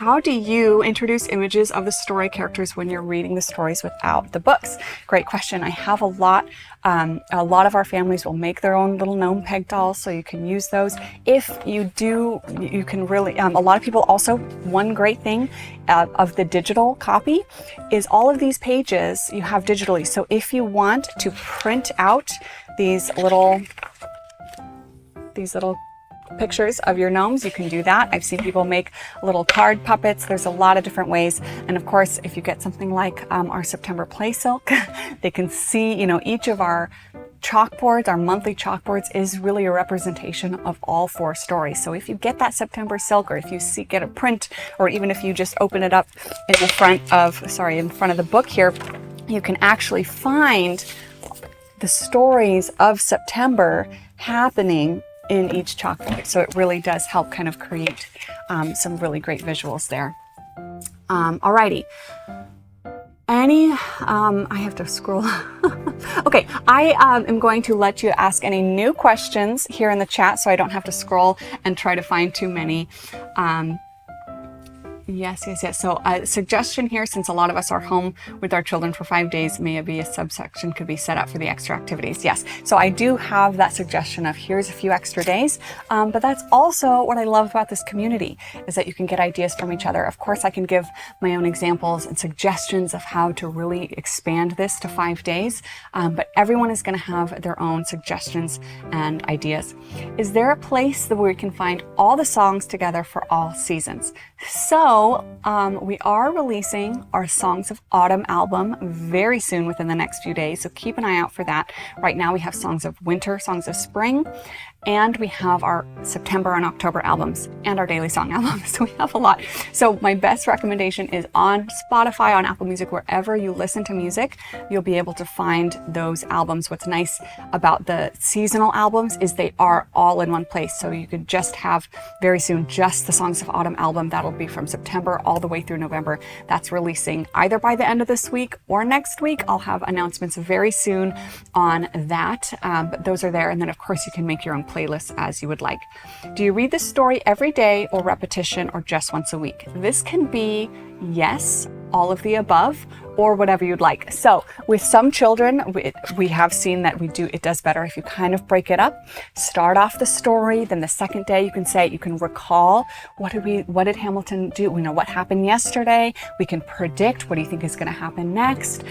How do you introduce images of the story characters when you're reading the stories without the books? Great question. I have a lot of our families will make their own little gnome peg dolls, so you can use those. If you do, you can really, a lot of people also, one great thing of the digital copy is all of these pages you have digitally. So if you want to print out these little pictures of your gnomes, you can do that. I've seen people make little card puppets. There's a lot of different ways. And of course, if you get something like our September play silk, they can see, each of our chalkboards, our monthly chalkboards, is really a representation of all 4 stories. So if you get that September silk, or if you get a print, or even if you just open it up in front of the book here, you can actually find the stories of September happening in each chalkboard. So it really does help kind of create some really great visuals there. Alrighty. I have to scroll. Okay, I am going to let you ask any new questions here in the chat so I don't have to scroll and try to find too many. Yes. So a suggestion here, since a lot of us are home with our children for 5 days, maybe a subsection could be set up for the extra activities. Yes, so I do have that suggestion of here's a few extra days, but that's also what I love about this community, is that you can get ideas from each other. Of course, I can give my own examples and suggestions of how to really expand this to 5 days, but everyone is going to have their own suggestions and ideas. Is there a place where we can find all the songs together for all seasons? So we are releasing our Songs of Autumn album very soon, within the next few days, so keep an eye out for that. Right now we have Songs of Winter, Songs of Spring, and we have our September and October albums and our daily song album. So we have a lot. So my best recommendation is on Spotify, on Apple Music, wherever you listen to music, you'll be able to find those albums. What's nice about the seasonal albums is they are all in one place. So you could just have very soon just the Songs of Autumn album. That'll be from September all the way through November. That's releasing either by the end of this week or next week. I'll have announcements very soon on that. But those are there. And then of course you can make your own playlists as you would like. Do you read the story every day or repetition, or just once a week? This can be yes, all of the above, or whatever you'd like. So with some children, we have seen that it does better if you kind of break it up. Start off the story, then the second day you can recall, what did Hamilton do? We know what happened yesterday. We can predict, what do you think is going to happen next?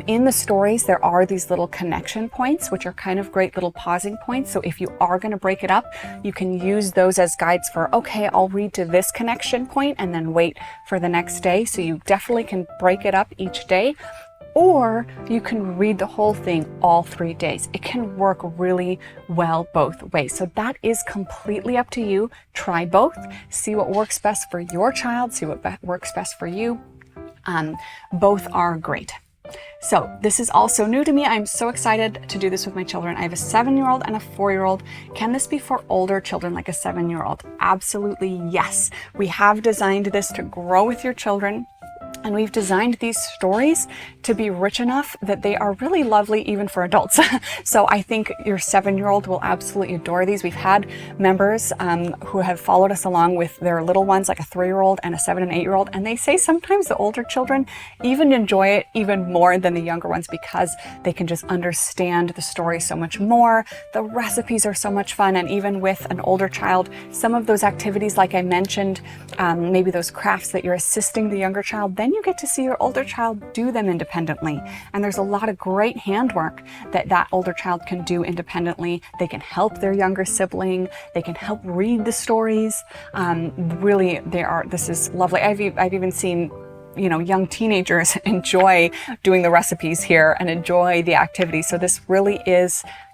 In the stories, there are these little connection points, which are kind of great little pausing points. So if you are going to break it up, you can use those as guides for, okay, I'll read to this connection point and then wait for the next day. So you definitely can break it up each day. Or you can read the whole thing all 3 days. It can work really well both ways. So that is completely up to you. Try both. See what works best for your child. See what works best for you. Both are great. So this is also new to me. I'm so excited to do this with my children. I have a 7-year-old and a 4-year-old. Can this be for older children like a 7-year-old? Absolutely yes. We have designed this to grow with your children. And we've designed these stories to be rich enough that they are really lovely even for adults. So I think your 7-year-old will absolutely adore these. We've had members who have followed us along with their little ones, like a 3-year-old and a 7 and 8-year-old. And they say sometimes the older children even enjoy it even more than the younger ones, because they can just understand the story so much more. The recipes are so much fun. And even with an older child, some of those activities, like I mentioned, maybe those crafts that you're assisting the younger child, then you get to see your older child do them independently. And there's a lot of great handwork that older child can do independently. They can help their younger sibling. They can help read the stories. Really, this is lovely. I've even seen young teenagers enjoy doing the recipes here and enjoy the activities. So this really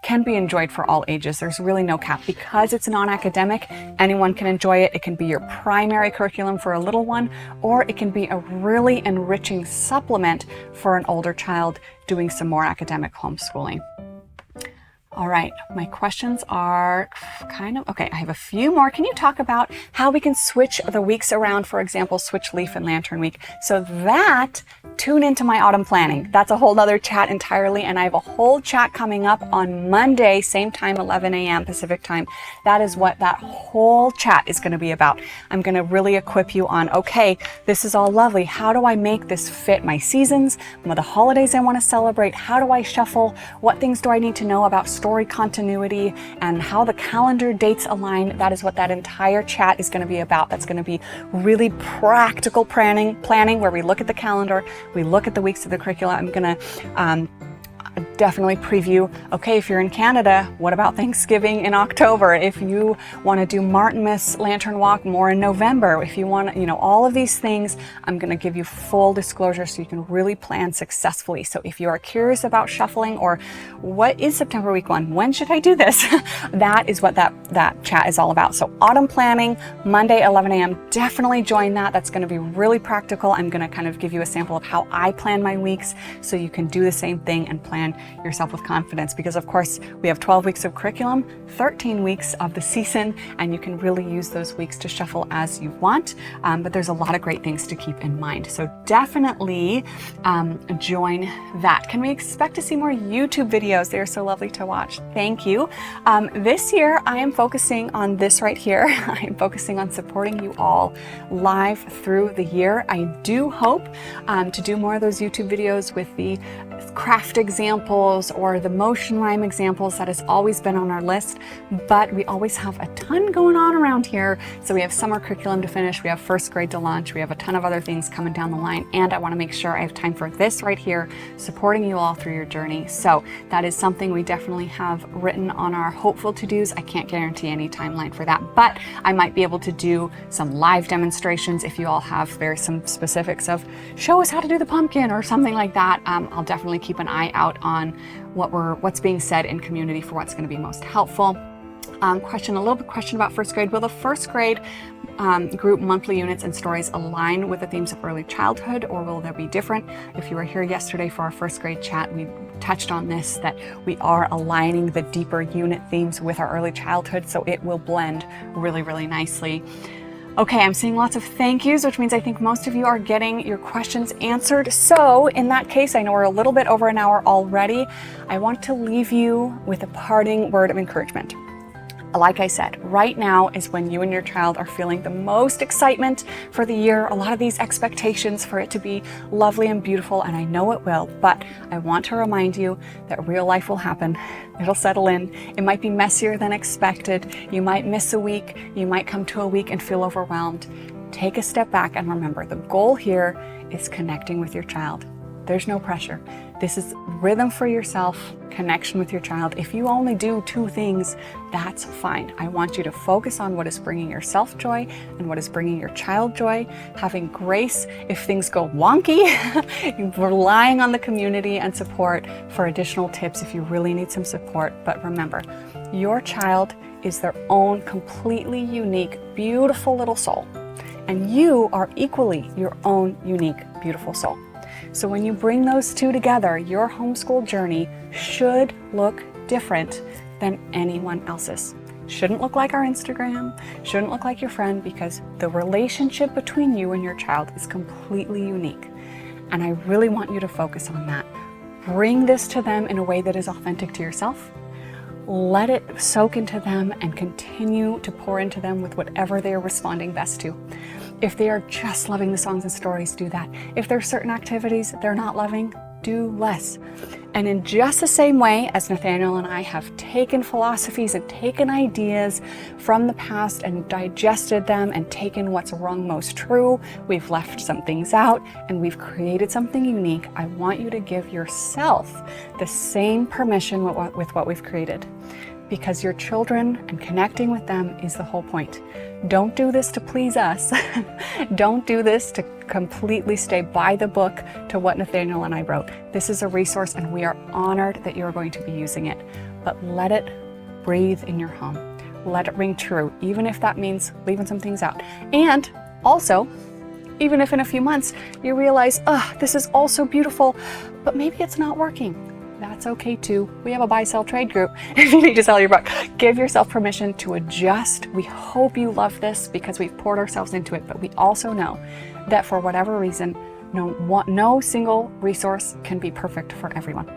can be enjoyed for all ages. There's really no cap. Because it's non-academic, anyone can enjoy it. It can be your primary curriculum for a little one, or it can be a really enriching supplement for an older child doing some more academic homeschooling. All right, my questions are okay, I have a few more. Can you talk about how we can switch the weeks around, for example, switch leaf and lantern week? So that, tune into my autumn planning. That's a whole other chat entirely, and I have a whole chat coming up on Monday, same time, 11 a.m. Pacific time. That is what that whole chat is gonna be about. I'm gonna really equip you on, okay, this is all lovely. How do I make this fit my seasons, the holidays I wanna celebrate? How do I shuffle? What things do I need to know about story continuity and how the calendar dates align? That is what that entire chat is going to be about. That's going to be really practical planning where we look at the calendar, we look at the weeks of the curricula. I'm going to definitely preview, okay, if you're in Canada, what about Thanksgiving in October? If you want to do Martinmas Lantern Walk more in November, if you want, all of these things, I'm going to give you full disclosure so you can really plan successfully. So if you are curious about shuffling or what is September week 1, when should I do this? That is what that chat is all about. So autumn planning, Monday, 11 a.m. Definitely join that. That's going to be really practical. I'm going to kind of give you a sample of how I plan my weeks so you can do the same thing and plan yourself with confidence, because of course we have 12 weeks of curriculum, 13 weeks of the season, and you can really use those weeks to shuffle as you want. But there's a lot of great things to keep in mind. So definitely join that. Can we expect to see more YouTube videos? They are so lovely to watch. Thank you. This year I am focusing on this right here. I am focusing on supporting you all live through the year. I do hope to do more of those YouTube videos with the craft examples or the motion rhyme examples. That has always been on our list, but we always have a ton going on around here. So we have summer curriculum to finish, we have first grade to launch, we have a ton of other things coming down the line, and I want to make sure I have time for this right here, supporting you all through your journey. So that is something we definitely have written on our hopeful to-dos. I can't guarantee any timeline for that, but I might be able to do some live demonstrations if you all have some specifics of show us how to do the pumpkin or something like that. I'll definitely keep an eye out on what's being said in community for what's going to be most helpful. Question about first grade. Will the first grade group monthly units and stories align with the themes of early childhood, or will there be different? If you were here yesterday for our first grade chat, we touched on this, that we are aligning the deeper unit themes with our early childhood, so it will blend really, really nicely. Okay, I'm seeing lots of thank yous, which means I think most of you are getting your questions answered. So in that case, I know we're a little bit over an hour already. I want to leave you with a parting word of encouragement. Like I said, right now is when you and your child are feeling the most excitement for the year, a lot of these expectations for it to be lovely and beautiful, and I know it will, but I want to remind you that real life will happen. It'll settle in. It might be messier than expected. You might miss a week. You might come to a week and feel overwhelmed. Take a step back and remember, the goal here is connecting with your child. There's no pressure. This is rhythm for yourself, connection with your child. If you only do 2 things, that's fine. I want you to focus on what is bringing yourself joy and what is bringing your child joy, having grace if things go wonky, relying on the community and support for additional tips if you really need some support. But remember, your child is their own completely unique, beautiful little soul, and you are equally your own unique, beautiful soul. So when you bring those 2 together, your homeschool journey should look different than anyone else's. Shouldn't look like our Instagram, shouldn't look like your friend, because the relationship between you and your child is completely unique. And I really want you to focus on that. Bring this to them in a way that is authentic to yourself. Let it soak into them and continue to pour into them with whatever they are responding best to. If they are just loving the songs and stories, do that. If there are certain activities they're not loving, do less. And in just the same way as Nathaniel and I have taken philosophies and taken ideas from the past and digested them and taken what's rung most true, we've left some things out and we've created something unique. I want you to give yourself the same permission with what we've created, because your children and connecting with them is the whole point. Don't do this to please us. Don't do this to completely stay by the book to what Nathaniel and I wrote. This is a resource and we are honored that you're going to be using it. But let it breathe in your home. Let it ring true, even if that means leaving some things out. And also, even if in a few months you realize, oh, this is also beautiful, but maybe it's not working. That's okay too. We have a buy, sell, trade group if you need to sell your book. Give yourself permission to adjust. We hope you love this because we've poured ourselves into it, but we also know that for whatever reason, no single resource can be perfect for everyone.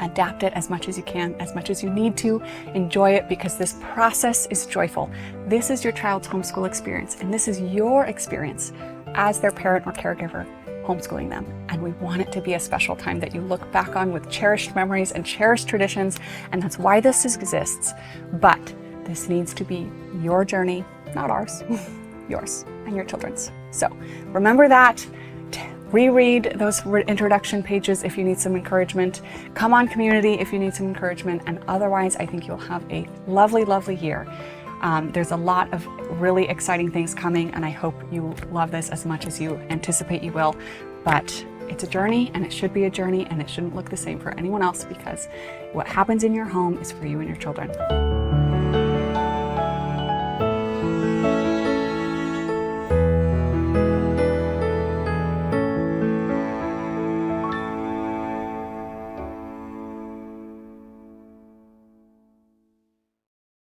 Adapt it as much as you can, as much as you need to. Enjoy it because this process is joyful. This is your child's homeschool experience, and this is your experience as their parent or caregiver homeschooling them. And we want it to be a special time that you look back on with cherished memories and cherished traditions, and that's why this exists. But this needs to be your journey, not ours, yours and your children's. So remember that. Reread those introduction pages if you need some encouragement. Come on community if you need some encouragement, and otherwise I think you'll have a lovely, lovely year. There's a lot of really exciting things coming, and I hope you love this as much as you anticipate you will. But it's a journey, and it should be a journey, and it shouldn't look the same for anyone else, because what happens in your home is for you and your children.